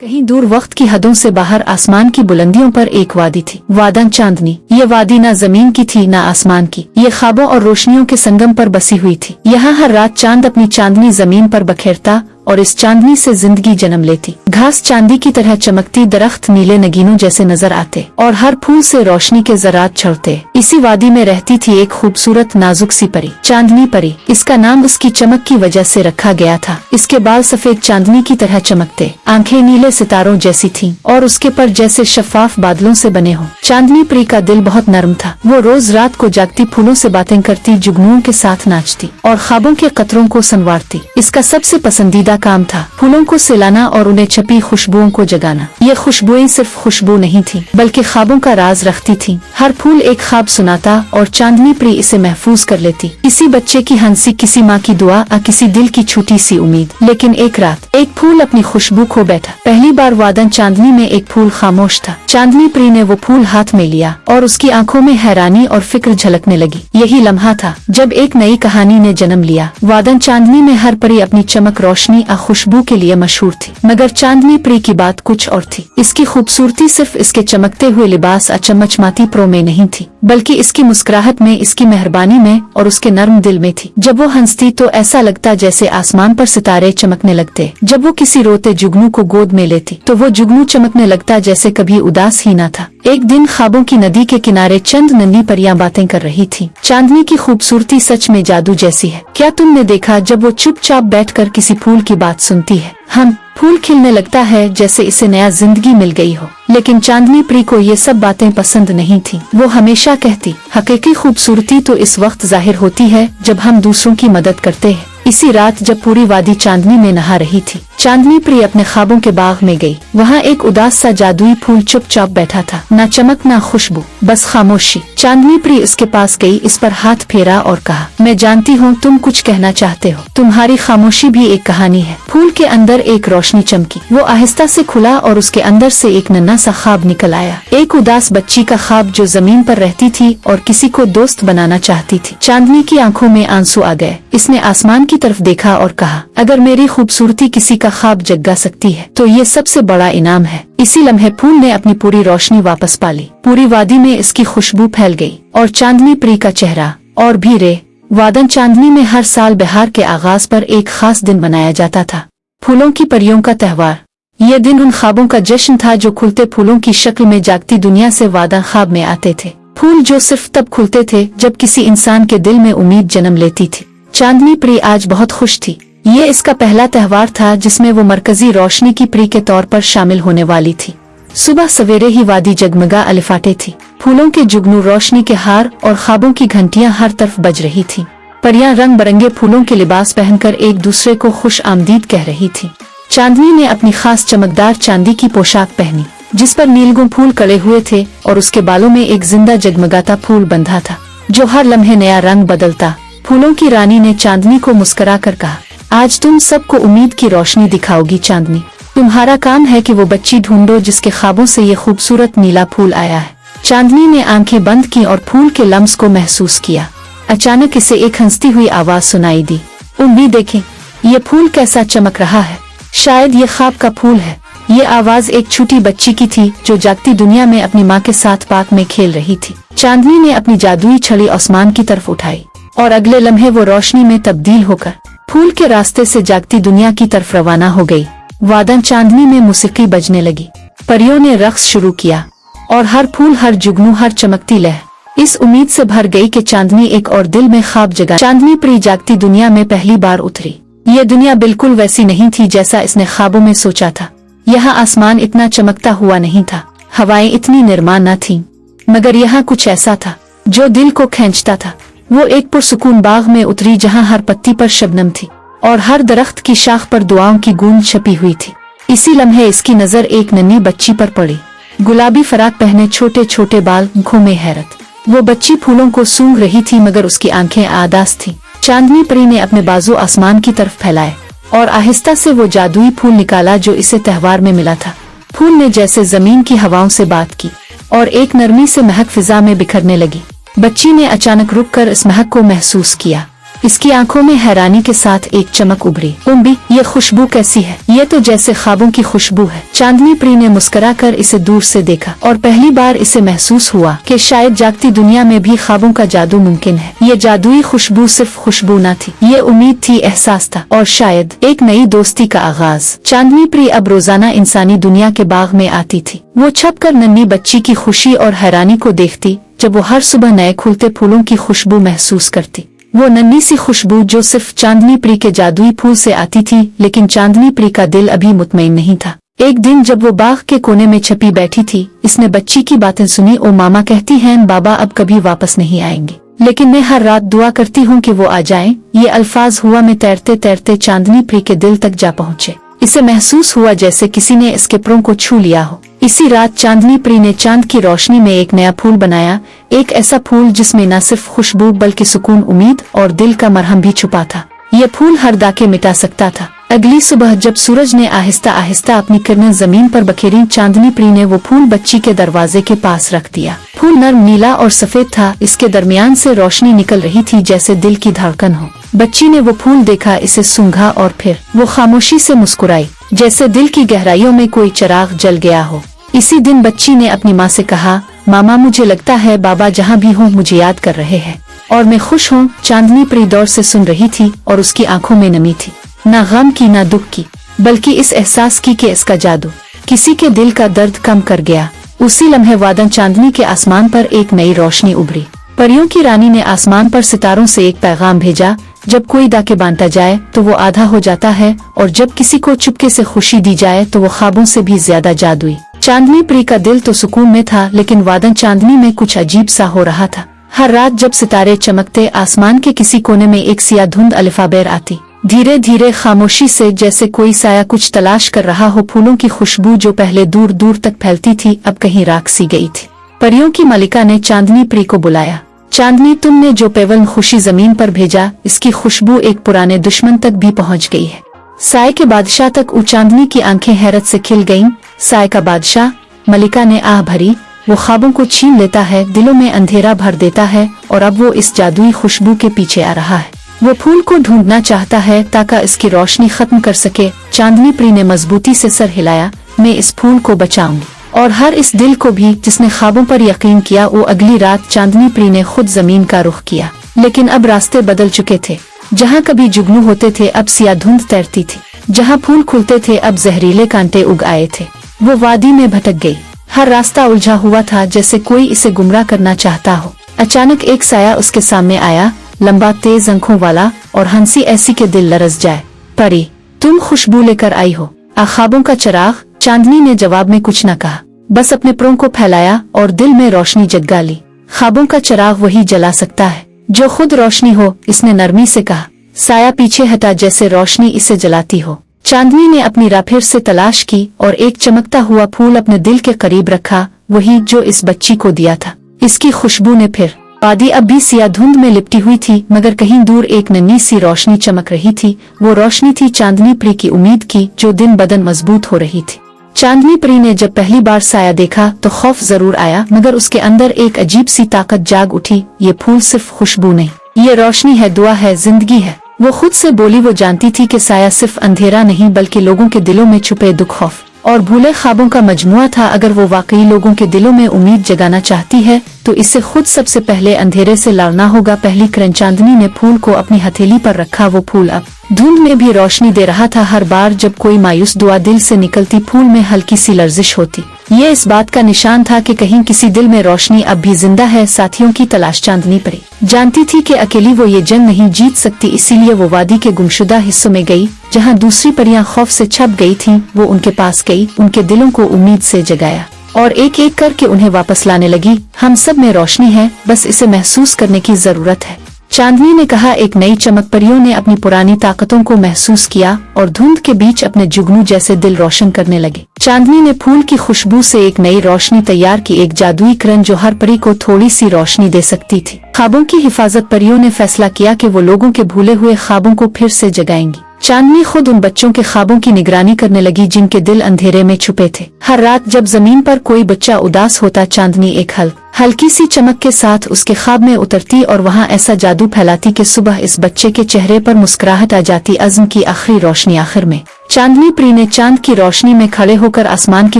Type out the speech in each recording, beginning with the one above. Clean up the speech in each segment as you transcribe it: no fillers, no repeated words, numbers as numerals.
कहीं दूर वक्त की हदों से बाहर आसमान की बुलंदियों पर एक वादी थी, वादन चांदनी। ये वादी ना जमीन की थी ना आसमान की, ये ख्वाबों और रोशनियों के संगम पर बसी हुई थी। यहाँ हर रात चांद अपनी चांदनी जमीन पर बखेरता और इस चांदनी से जिंदगी जन्म लेती। घास चांदी की तरह चमकती, दरख्त नीले नगीनों जैसे नजर आते और हर फूल से रोशनी के ज़रात छड़ते। इसी वादी में रहती थी एक खूबसूरत नाजुक सी परी, चांदनी परी। इसका नाम उसकी चमक की वजह से रखा गया था। इसके बाल सफेद चांदनी की तरह चमकते, आंखें नीले सितारों जैसी थीं और उसके पर जैसे शफाफ बादलों से बने हों। चांदनी परी का दिल बहुत नरम था। वो रोज रात को जागती फूलों से बातें करती, जुगनुओं के साथ नाचती और ख्वाबों के कतरों को संवारती। इसका सबसे पसंदीदा काम था फूलों को सिलाना और उन्हें छपी खुशबुओं को जगाना। ये खुशबुएं सिर्फ खुशबू नहीं थी, बल्कि ख्वाबों का राज रखती थीं। हर फूल एक ख्वाब सुनाता और चांदनी परी इसे महफूज कर लेती। किसी बच्चे की हंसी, किसी माँ की दुआ और किसी दिल की छोटी सी उम्मीद। लेकिन एक रात एक फूल अपनी खुशबू खो बैठा। पहली बार वादन चांदनी में एक फूल खामोश था। चांदनी परी ने वो फूल हाथ में लिया और उसकी आंखों में हैरानी और फिक्र झलकने लगी। यही लम्हा था जब एक नई कहानी ने जन्म लिया। वादन चांदनी में हर परी अपनी चमक, रोशनी और खुशबू के लिए मशहूर थी, मगर चांदनी परी की बात कुछ और थी। इसकी खूबसूरती सिर्फ इसके चमकते हुए लिबास और चमचमाती प्रो में नहीं थी, बल्कि इसकी मुस्कुराहट में, इसकी मेहरबानी में और उसके नर्म दिल में थी। जब वो हंसती तो ऐसा लगता जैसे आसमान पर सितारे चमकने लगते। जब वो किसी रोते जुगनू को गोद में लेती तो वो जुगनू चमकने लगता जैसे कभी उदास ही न था। एक दिन ख्वाबों की नदी के किनारे चंद नन्ही परियां बातें कर रही थीं। चांदनी की खूबसूरती सच में जादू जैसी है। क्या तुमने देखा जब वो चुपचाप बैठकर किसी फूल की बात सुनती है? हम फूल खिलने लगता है जैसे इसे नया जिंदगी मिल गई हो। लेकिन चांदनी परी को ये सब बातें पसंद नहीं थी। वो हमेशा कहती, हकीकी खूबसूरती तो इस वक्त जाहिर होती है जब हम दूसरों की मदद करते हैं। इसी रात जब पूरी वादी चांदनी में नहा रही थी, चांदनी परी अपने ख्वाबों के बाग में गई। वहाँ एक उदास सा जादुई फूल चुपचाप बैठा था, ना चमक ना खुशबू, बस खामोशी। चांदनी परी इसके पास गई, इस पर हाथ फेरा और कहा, मैं जानती हूँ तुम कुछ कहना चाहते हो। तुम्हारी खामोशी भी एक कहानी है। फूल के अंदर एक रोशनी चमकी। वो आहिस्ता से खुला और उसके अंदर से एक नन्हा सा ख्वाब निकल आया। एक उदास बच्ची का ख्वाब जो जमीन पर रहती थी और किसी को दोस्त बनाना चाहती थी। चांदनी की आंखों में आंसू आ गए। इसने आसमान की तरफ देखा और कहा, अगर मेरी खूबसूरती किसी का ख्वाब जगा सकती है तो ये सबसे बड़ा इनाम है। इसी लम्हे फूल ने अपनी पूरी रोशनी वापस पा ली। पूरी वादी में इसकी खुशबू फैल गई और चांदनी परी का चेहरा और भी रे। वादन चांदनी में हर साल बहार के आगाज पर एक खास दिन मनाया जाता था, फूलों की परियों का त्योहार। ये दिन उन ख्वाबों का जश्न था जो खुलते फूलों की शक्ल में जागती दुनिया से वादा ख्वाब में आते थे। फूल जो सिर्फ तब खुलते थे जब किसी इंसान के दिल में उम्मीद जन्म लेती थी। चांदनी परी आज बहुत खुश थी। ये इसका पहला त्योहार था जिसमें वो मरकजी रोशनी की परी के तौर पर शामिल होने वाली थी। सुबह सवेरे ही वादी जगमगा अलिफाटे थी। फूलों के जुगनू, रोशनी के हार और ख्वाबों की घंटियां हर तरफ बज रही थी। परियां रंग बिरंगे फूलों के लिबास पहनकर एक दूसरे को खुश आमदीद कह रही थी। चांदनी ने अपनी खास चमकदार चांदी की पोशाक पहनी, जिस पर नीलगुम फूल कड़े हुए थे और उसके बालों में एक जिंदा जगमगाता फूल बंधा था जो हर लम्हे नया रंग बदलता। फूलों की रानी ने चांदनी को मुस्कुरा कर कहा, आज तुम सबको उम्मीद की रोशनी दिखाओगी चांदनी। तुम्हारा काम है कि वो बच्ची ढूंढो जिसके ख्वाबों से ये खूबसूरत नीला फूल आया है। चांदनी ने आंखें बंद की और फूल के लम्स को महसूस किया। अचानक इसे एक हंसती हुई आवाज सुनाई दी, उम्मीद देखें, ये फूल कैसा चमक रहा है। शायद ये ख्वाब का फूल है। ये आवाज एक छोटी बच्ची की थी जो जागती दुनिया में अपनी माँ के साथ पार्क में खेल रही थी। चांदनी ने अपनी जादुई छड़ी आसमान की तरफ उठाई और अगले लम्हे वो रोशनी में तब्दील होकर फूल के रास्ते से जागती दुनिया की तरफ रवाना हो गई। वादन चांदनी में मौसीकी बजने लगी। परियों ने रक्स शुरू किया और हर फूल, हर जुगनू, हर चमकती लह इस उम्मीद से भर गई कि चांदनी एक और दिल में ख्वाब जगा। चांदनी परी जागती दुनिया में पहली बार उतरी। ये दुनिया बिल्कुल वैसी नहीं थी जैसा इसने ख्वाबों में सोचा था। यहाँ आसमान इतना चमकता हुआ नहीं था, हवाएं इतनी निर्माण न थीं, मगर यहाँ कुछ ऐसा था जो दिल को खींचता था। वो एक पुरसुकून बाग में उतरी जहाँ हर पत्ती पर शबनम थी और हर दरख्त की शाख पर दुआओं की गूंज छपी हुई थी। इसी लम्हे इसकी नजर एक नन्ही बच्ची पर पड़ी। गुलाबी फराक पहने, छोटे छोटे बाल, आंखों में हैरत। वो बच्ची फूलों को सूंघ रही थी मगर उसकी आंखें आदास थीं। चांदनी परी ने अपने बाजू आसमान की तरफ फैलाए और आहिस्ता से वो जादुई फूल निकाला जो इसे त्योहार में मिला था। फूल ने जैसे जमीन की हवाओं से बात की और एक नरमी से महक फिजा में बिखरने लगी। बच्ची ने अचानक रुककर इस महक को महसूस किया। इसकी आंखों में हैरानी के साथ एक चमक उभरी। उम्बी, ये खुशबू कैसी है? ये तो जैसे ख्वाबों की खुशबू है। चांदनी प्री ने मुस्कुराकर इसे दूर से देखा और पहली बार इसे महसूस हुआ कि शायद जागती दुनिया में भी ख्वाबों का जादू मुमकिन है। ये जादुई खुशबू सिर्फ खुशबू न थी, ये उम्मीद थी, एहसास था और शायद एक नई दोस्ती का आगाज। चांदनी प्री अब रोजाना इंसानी दुनिया के बाग में आती थी। वो छपकर नन्ही बच्ची की खुशी और हैरानी को देखती जब वो हर सुबह नए खुलते फूलों की खुशबू महसूस करती। वो नन्ही सी खुशबू जो सिर्फ चांदनी प्री के जादुई फूल से आती थी, लेकिन चांदनी प्री का दिल अभी मुतमईन नहीं था। एक दिन जब वो बाग के कोने में छपी बैठी थी, इसने बच्ची की बातें सुनी। ओ मामा कहती हैं बाबा अब कभी वापस नहीं आएंगे, लेकिन मैं हर रात दुआ करती हूँ कि वो आ जाएं। ये अल्फाज हवा में तैरते तैरते चांदनी प्री के दिल तक जा पहुँचे। इसे महसूस हुआ जैसे किसी ने इसके प्रों को छू लिया हो। इसी रात चांदनी प्री ने चांद की रोशनी में एक नया फूल बनाया, एक ऐसा फूल जिसमें न सिर्फ खुशबू बल्कि सुकून, उम्मीद और दिल का मरहम भी छुपा था। ये फूल हर दाके मिटा सकता था। अगली सुबह जब सूरज ने आहिस्ता आहिस्ता अपनी किरणें जमीन पर बखेरी, चांदनी प्री ने वो फूल बच्ची के दरवाजे के पास रख दिया। फूल नर्म, नीला और सफेद था। इसके दरमियान से रोशनी निकल रही थी जैसे दिल की धड़कन हो। बच्ची ने वो फूल देखा, इसे सूंघा और फिर वो खामोशी से मुस्कुराई जैसे दिल की गहराइयों में कोई चिराग जल गया हो। इसी दिन बच्ची ने अपनी माँ से कहा, मामा मुझे लगता है बाबा जहाँ भी हों मुझे याद कर रहे हैं और मैं खुश हूँ। चांदनी प्री दौर से सुन रही थी और उसकी आंखों में नमी थी, न गम की न दुख की, बल्कि इस एहसास की कि इसका जादू किसी के दिल का दर्द कम कर गया। उसी लम्हे वादन चांदनी के आसमान पर एक नई रोशनी उभरी। परियों की रानी ने आसमान पर सितारों से एक पैगाम भेजा, जब कोई दाके बांधता जाए तो वो आधा हो जाता है और जब किसी को चुपके से खुशी दी जाए तो वो ख्वाबों से भी ज्यादा जादुई। चांदनी प्री का दिल तो सुकून में था, लेकिन वादन चांदनी में कुछ अजीब सा हो रहा था। हर रात जब सितारे चमकते, आसमान के किसी कोने में एक सियाह धुंध अलिफाबेर आती, धीरे धीरे खामोशी से, जैसे कोई साया कुछ तलाश कर रहा हो। फूलों की खुशबू जो पहले दूर दूर तक फैलती थी अब कहीं राख सी गई थी। परियों की मलिका ने चांदनी प्री को बुलाया। चांदनी, तुमने जो पेवल खुशी जमीन पर भेजा, इसकी खुशबू एक पुराने दुश्मन तक भी पहुंच गई है, साय के बादशाह तक। चांदनी की आंखें हैरत से खिल गईं। साय का बादशाह? मलिका ने आह भरी। वो ख्वाबों को छीन लेता है, दिलों में अंधेरा भर देता है और अब वो इस जादुई खुशबू के पीछे आ रहा है। वो फूल को ढूंढना चाहता है ताकि इसकी रोशनी खत्म कर सके। चांदनी प्री ने मजबूती से सर हिलाया, मैं इस फूल को बचाऊंगी और हर इस दिल को भी जिसने ख्वाबों पर यकीन किया। वो अगली रात चांदनी प्री ने खुद जमीन का रुख किया, लेकिन अब रास्ते बदल चुके थे। जहाँ कभी जुगनू होते थे अब सियाह धुंध तैरती थी, जहाँ फूल खुलते थे अब जहरीले कांटे उग आए थे। वो वादी में भटक गई, हर रास्ता उलझा हुआ था जैसे कोई इसे गुमराह करना चाहता हो। अचानक एक साया उसके सामने आया, लंबा तेज आंखों वाला और हंसी ऐसी के दिल लरस जाए। परी, तुम खुशबू लेकर आई हो? ख्वाबों का चिराग? चांदनी ने जवाब में कुछ न कहा, बस अपने प्रों को फैलाया और दिल में रोशनी जगा ली। ख्वाबों का चिराग वही जला सकता है जो खुद रोशनी हो, इसने नरमी से कहा। साया पीछे हटा जैसे रोशनी इसे जलाती हो। चांदनी ने अपनी राह फिर से तलाश की और एक चमकता हुआ फूल अपने दिल के करीब रखा, वही जो इस बच्ची को दिया था। इसकी खुशबू ने फिर वादी अब भी सियाह धुंध में लिपटी हुई थी, मगर कहीं दूर एक नन्ही सी रोशनी चमक रही थी। वो रोशनी थी चांदनी प्री की उम्मीद की, जो दिन बदन मजबूत हो रही थी। चांदनी प्री ने जब पहली बार साया देखा तो खौफ जरूर आया, मगर उसके अंदर एक अजीब सी ताकत जाग उठी। ये फूल सिर्फ खुशबू नहीं, ये रोशनी है, दुआ है, जिंदगी है। वो खुद से बोली। वो जानती थी कि साया सिर्फ अंधेरा नहीं बल्कि लोगों के दिलों में छुपे दुख, खौफ और भूले ख्वाबों का मजमुआ था। अगर वो वाकई लोगों के दिलों में उम्मीद जगाना चाहती है तो इसे खुद सबसे पहले अंधेरे से लड़ना होगा। पहली किरण चांदनी ने फूल को अपनी हथेली पर रखा। वो फूल अब धुंध में भी रोशनी दे रहा था। हर बार जब कोई मायूस दुआ दिल से निकलती, फूल में हल्की सी लर्जिश होती। ये इस बात का निशान था कि कहीं किसी दिल में रोशनी अब भी जिंदा है। साथियों की तलाश चांदनी प्री जानती थी कि अकेली वो ये जंग नहीं जीत सकती, इसीलिए वो वादी के गुमशुदा हिस्सों में गई जहाँ दूसरी परियां खौफ से छप गई थीं। वो उनके पास गई, उनके दिलों को उम्मीद से जगाया और एक एक करके उन्हें वापस लाने लगी। हम सब में रोशनी है, बस इसे महसूस करने की जरूरत है, चांदनी ने कहा। एक नई चमक। परियों ने अपनी पुरानी ताकतों को महसूस किया और धुंध के बीच अपने जुगनू जैसे दिल रोशन करने लगे। चांदनी ने फूल की खुशबू से एक नई रोशनी तैयार की, एक जादुई किरण जो हर परी को थोड़ी सी रोशनी दे सकती थी। ख्वाबों की हिफाजत। परियों ने फैसला किया कि वो लोगों के भूले हुए ख्वाबों को फिर से जगाएंगी। चांदनी खुद उन बच्चों के ख्वाबों की निगरानी करने लगी जिनके दिल अंधेरे में छुपे थे। हर रात जब जमीन पर कोई बच्चा उदास होता, चांदनी एक हल्की सी चमक के साथ उसके ख्वाब में उतरती और वहाँ ऐसा जादू फैलाती कि सुबह इस बच्चे के चेहरे पर मुस्कुराहट आ जाती। अज़्म की आखिरी रोशनी। आखिर में चांदनी प्री ने चांद की रोशनी में खड़े होकर आसमान की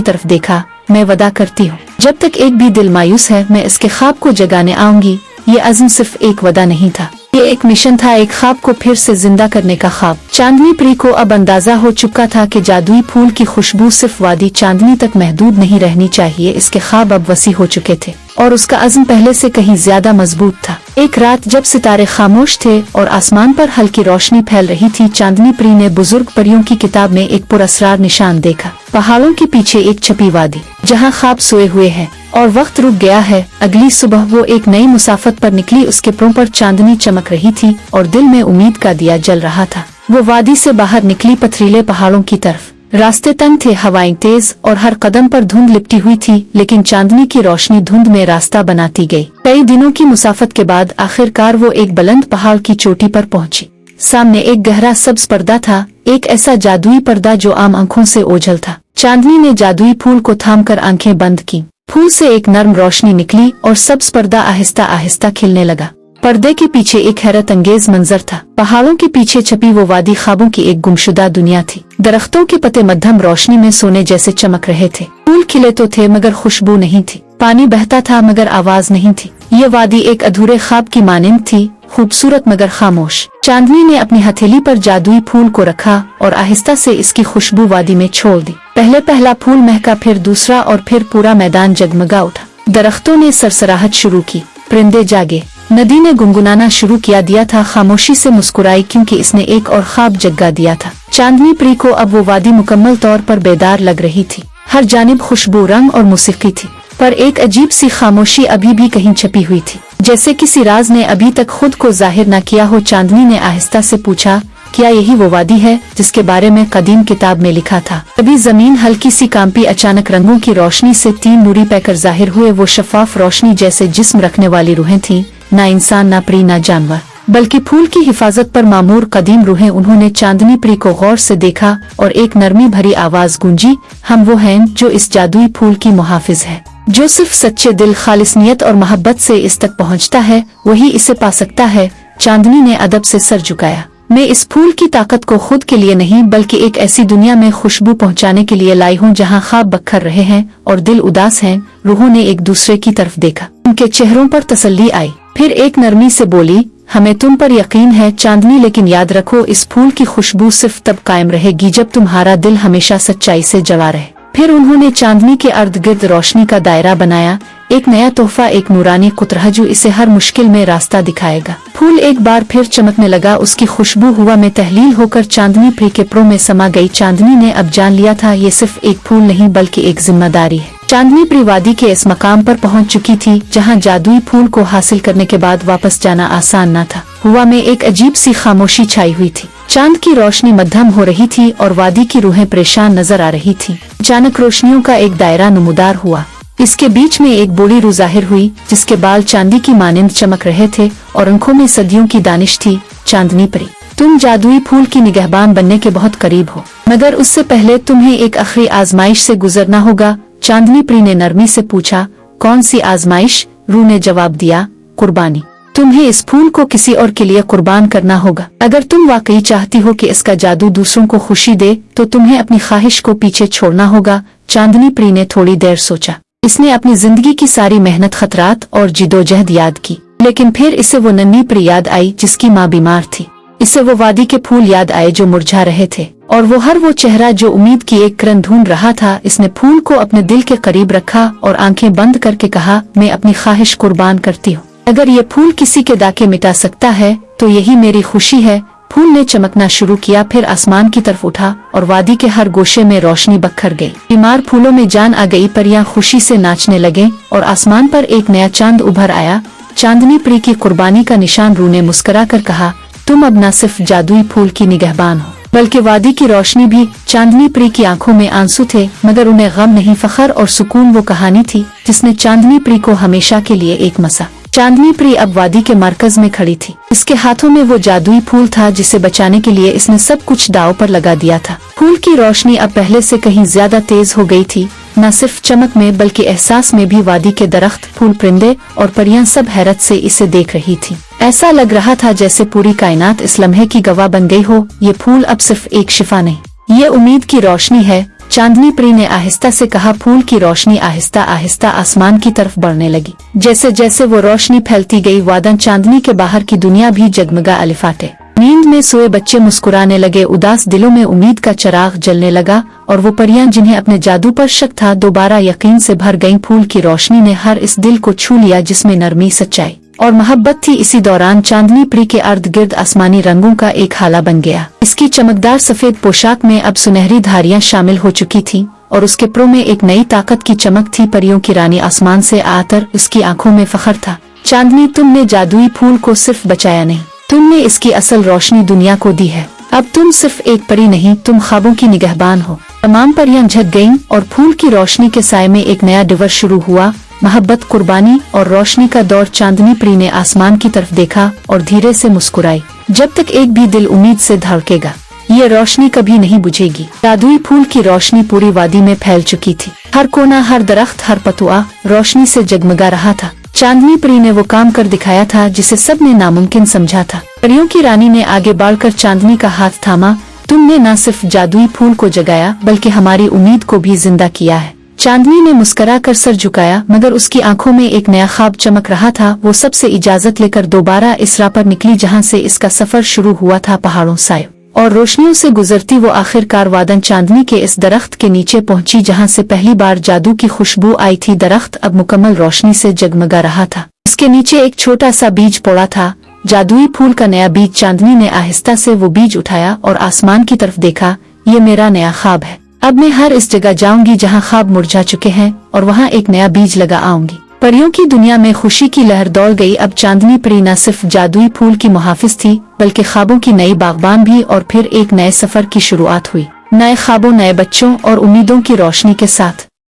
तरफ देखा। मैं वादा करती हूँ, जब तक एक भी दिल मायूस है, मैं इसके ख्वाब को जगाने आऊंगी। ये अज़्म सिर्फ एक वादा नहीं था, ये एक मिशन था, एक ख्वाब को फिर से जिंदा करने का ख्वाब। चांदनी प्री को अब अंदाजा हो चुका था कि जादुई फूल की खुशबू सिर्फ वादी चांदनी तक महदूद नहीं रहनी चाहिए। इसके ख्वाब अब वसी हो चुके थे और उसका अज़्म पहले से कहीं ज्यादा मजबूत था। एक रात जब सितारे खामोश थे और आसमान पर हल्की रोशनी फैल रही थी, चांदनी प्री ने बुजुर्ग परियों की किताब में एक पुरअसरार निशान देखा। पहाड़ों के पीछे एक छपी वादी जहाँ ख्वाब सोए हुए हैं और वक्त रुक गया है। अगली सुबह वो एक नई मुसाफत पर निकली। उसके पैरों पर चांदनी चमक रही थी और दिल में उम्मीद का दिया जल रहा था। वो वादी से बाहर निकली, पथरीले पहाड़ों की तरफ। रास्ते तंग थे, हवाएं तेज और हर कदम पर धुंध लिपटी हुई थी, लेकिन चांदनी की रोशनी धुंध में रास्ता बनाती गई। कई दिनों की मुसाफत के बाद आखिरकार वो एक बुलंद पहाड़ की चोटी पर पहुंची। सामने एक गहरा सब्ज पर्दा था, एक ऐसा जादुई पर्दा जो आम आंखों से ओझल था। चांदनी ने जादुई फूल को थामकर आंखें बंद की। फूल से एक नर्म रोशनी निकली और सब्ज पर्दा आहिस्ता आहिस्ता खिलने लगा। पर्दे के पीछे एक हैरत अंगेज मंजर था। पहाड़ों के पीछे छपी वो वादी ख्वाबों की एक गुमशुदा दुनिया थी। दरख्तों के पत्ते मध्यम रोशनी में सोने जैसे चमक रहे थे। फूल खिले तो थे मगर खुशबू नहीं थी। पानी बहता था मगर आवाज नहीं थी। ये वादी एक अधूरे ख्वाब की मानिंद थी, खूबसूरत मगर खामोश। चांदनी ने अपनी हथेली पर जादुई फूल को रखा और आहिस्ता से इसकी खुशबू वादी में छोड़ दी। पहला फूल महका, फिर दूसरा और फिर पूरा मैदान जगमगा उठा। दरख्तों ने सरसराहट शुरू की, परिंदे जागे, नदी ने गुनगुनाना शुरू किया। दिया था खामोशी से मुस्कुराई क्योंकि इसने एक और ख्वाब जगा दिया था। चांदनी प्री को अब वो वादी मुकम्मल तौर पर बेदार लग रही थी। हर जानिब खुशबू, रंग और मौसीकी थी, पर एक अजीब सी खामोशी अभी भी कहीं छपी हुई थी, जैसे किसी राज ने अभी तक खुद को जाहिर न किया हो। चांदनी ने आहिस्ता से पूछा, क्या यही वो वादी है जिसके बारे में कदीम किताब में लिखा था? तभी जमीन हल्की सी कांपी। अचानक रंगों की रोशनी से 3 नूरी पैकर जाहिर हुए। वो शफाफ रोशनी जैसे जिस्म रखने वाली रूहें थीं, ना इंसान, ना परी, ना जानवर, बल्कि फूल की हिफाजत पर मामूर कदीम रूहें। उन्होंने चांदनी प्री को गौर से देखा और एक नरमी भरी आवाज गूंजी, हम वो हैं जो इस जादुई फूल की मुहाफिज है। जो सिर्फ सच्चे दिल, खालिस नियत और मोहब्बत से इस तक पहुंचता है, वही इसे पा सकता है। चांदनी ने अदब से सर झुकाया। मैं इस फूल की ताकत को खुद के लिए नहीं, बल्कि एक ऐसी दुनिया में खुशबू पहुंचाने के लिए लाई हूँ जहाँ ख्वाब बखर रहे हैं और दिल उदास हैं। रूहों ने एक दूसरे की तरफ देखा, उनके चेहरों पर तसल्ली आई। फिर एक नरमी से बोली, हमें तुम पर यकीन है चांदनी, लेकिन याद रखो इस फूल की खुशबू सिर्फ तब कायम रहेगी जब तुम्हारा दिल हमेशा सच्चाई से जला रहे। फिर उन्होंने चांदनी के अर्द गिर्द रोशनी का दायरा बनाया, एक नया तोहफा, एक नूरानी कुतरह जो इसे हर मुश्किल में रास्ता दिखाएगा। फूल एक बार फिर चमकने लगा, उसकी खुशबू हवा में तहलील होकर चांदनी प्री के पैरों में समा गई। चांदनी ने अब जान लिया था, ये सिर्फ एक फूल नहीं बल्कि एक जिम्मेदारी है। चांदनी प्री वादी के इस मकाम पर पहुंच चुकी थी जहां जादुई फूल को हासिल करने के बाद वापस जाना आसान न था। हवा में एक अजीब सी खामोशी छाई हुई थी। चांद की रोशनी मध्यम हो रही थी और वादी की रूहें परेशान नजर आ रही थीं। अचानक रोशनियों का एक दायरा नमूदार हुआ। इसके बीच में एक बूढ़ी रूह जाहिर हुई जिसके बाल चांदी की मानिंद चमक रहे थे और आंखों में सदियों की दानिश थी। चांदनी प्री, तुम जादुई फूल की निगहबान बनने के बहुत करीब हो, मगर उससे पहले तुम्हें एक आखिरी आजमाइश से गुजरना होगा। चांदनी प्री ने नरमी से पूछा, कौन सी आजमाइश? रूह ने जवाब दिया, कुर्बानी। तुम्हें इस फूल को किसी और के लिए कुर्बान करना होगा। अगर तुम वाकई चाहती हो कि इसका जादू दूसरों को खुशी दे, तो तुम्हें अपनी ख्वाहिश को पीछे छोड़ना होगा। चांदनी प्री ने थोड़ी देर सोचा। इसने अपनी जिंदगी की सारी मेहनत, खतरात और जिदोजहद याद की, लेकिन फिर इसे वो नन्ही प्री याद आई जिसकी माँ बीमार थी। इसे वो वादी के फूल याद आए जो मुरझा रहे थे, और वो चेहरा जो उम्मीद की एक किरण ढूंढ रहा था। इसने फूल को अपने दिल के करीब रखा और आंखें बंद करके कहा, मैं अपनी ख्वाहिश कुर्बान करती हूँ। अगर ये फूल किसी के दाके मिटा सकता है तो यही मेरी खुशी है। फूल ने चमकना शुरू किया, फिर आसमान की तरफ उठा और वादी के हर गोशे में रोशनी बखर गई। बीमार फूलों में जान आ गई, परियां खुशी से नाचने लगे और आसमान पर एक नया चांद उभर आया। चांदनी प्री की कुर्बानी का निशान। रूह ने मुस्कुरा कर कहा, तुम अब न सिर्फ जादुई फूल की निगहबान हो, बल्कि वादी की रोशनी भी। चांदनी प्री की आंखों में आंसू थे, मगर उन्हें गम नहीं, फखर और सुकून। वो कहानी थी जिसने चांदनी प्री को हमेशा के लिए एक मसा। चांदनी प्री अब वादी के मरकज में खड़ी थी। इसके हाथों में वो जादुई फूल था जिसे बचाने के लिए इसने सब कुछ दांव पर लगा दिया था। फूल की रोशनी अब पहले से कहीं ज्यादा तेज हो गई थी। न सिर्फ चमक में बल्कि एहसास में भी। वादी के दरख्त, फूल, परिंदे और परियां सब हैरत से इसे देख रही थी। ऐसा लग रहा था जैसे पूरी कायनात इस लम्हे की गवाह बन गई हो। ये फूल अब सिर्फ एक शिफा नहीं, ये उम्मीद की रोशनी है। चांदनी परी ने आहिस्ता से कहा। फूल की रोशनी आहिस्ता आहिस्ता आसमान की तरफ बढ़ने लगी। जैसे जैसे वो रोशनी फैलती गई, वादन चांदनी के बाहर की दुनिया भी जगमगा अलिफाटे। नींद में सोए बच्चे मुस्कुराने लगे, उदास दिलों में उम्मीद का चिराग जलने लगा, और वो परियां जिन्हें अपने जादू पर शक था दोबारा यकीन से भर गईं। फूल की रोशनी ने हर इस दिल को छू लिया जिसमें नरमी, सच्चाई और मोहब्बत थी। इसी दौरान चांदनी परी के अर्द गिर्द आसमानी रंगों का एक हाला बन गया। इसकी चमकदार सफेद पोशाक में अब सुनहरी धारियां शामिल हो चुकी थीं और उसके प्रो में एक नई ताकत की चमक थी। परियों की रानी आसमान से आकर उसकी आंखों में फख्र था। चांदनी, तुमने जादुई फूल को सिर्फ बचाया नहीं, तुमने इसकी असल रोशनी दुनिया को दी है। अब तुम सिर्फ एक परी नहीं, तुम ख्वाबों की निगहबान हो। तमाम परियां झक गईं और फूल की रोशनी के साए में एक नया दिवस शुरू हुआ। मोहब्बत, कुर्बानी और रोशनी का दौर। चांदनी परी ने आसमान की तरफ देखा और धीरे से मुस्कुराई। जब तक एक भी दिल उम्मीद से धड़केगा, ये रोशनी कभी नहीं बुझेगी। जादुई फूल की रोशनी पूरी वादी में फैल चुकी थी। हर कोना, हर दरख्त, हर पतुआ रोशनी से जगमगा रहा था। चांदनी परी ने वो काम कर दिखाया था जिसे सबने नामुमकिन समझा था। परियों की रानी ने आगे बढ़कर चांदनी का हाथ थामा। तुमने न सिर्फ जादुई फूल को जगाया बल्कि हमारी उम्मीद को भी जिंदा किया है। चांदनी ने मुस्कुरा कर सर झुकाया, मगर उसकी आंखों में एक नया ख्वाब चमक रहा था। वो सबसे इजाजत लेकर दोबारा इस राह पर निकली जहां से इसका सफर शुरू हुआ था। पहाड़ों, सायों और रोशनियों से गुजरती वो आखिरकार वादन चांदनी के इस दरख्त के नीचे पहुंची जहां से पहली बार जादू की खुशबू आई थी। दरख्त अब मुकम्मल रोशनी से जगमगा रहा था। इसके नीचे एक छोटा सा बीज पड़ा था, जादुई फूल का नया बीज। चांदनी ने आहिस्ता से वो बीज उठाया और आसमान की तरफ देखा। ये मेरा नया ख्वाब है। अब मैं हर इस जगह जाऊंगी जहां ख्वाब मुरझा चुके हैं और वहां एक नया बीज लगा आऊंगी। परियों की दुनिया में खुशी की लहर दौड़ गई। अब चांदनी परी न सिर्फ जादुई फूल की मुहाफिज थी बल्कि ख्वाबों की नई बागबान भी। और फिर एक नए सफर की शुरुआत हुई, नए ख्वाबों, नए बच्चों और उम्मीदों की रोशनी के साथ।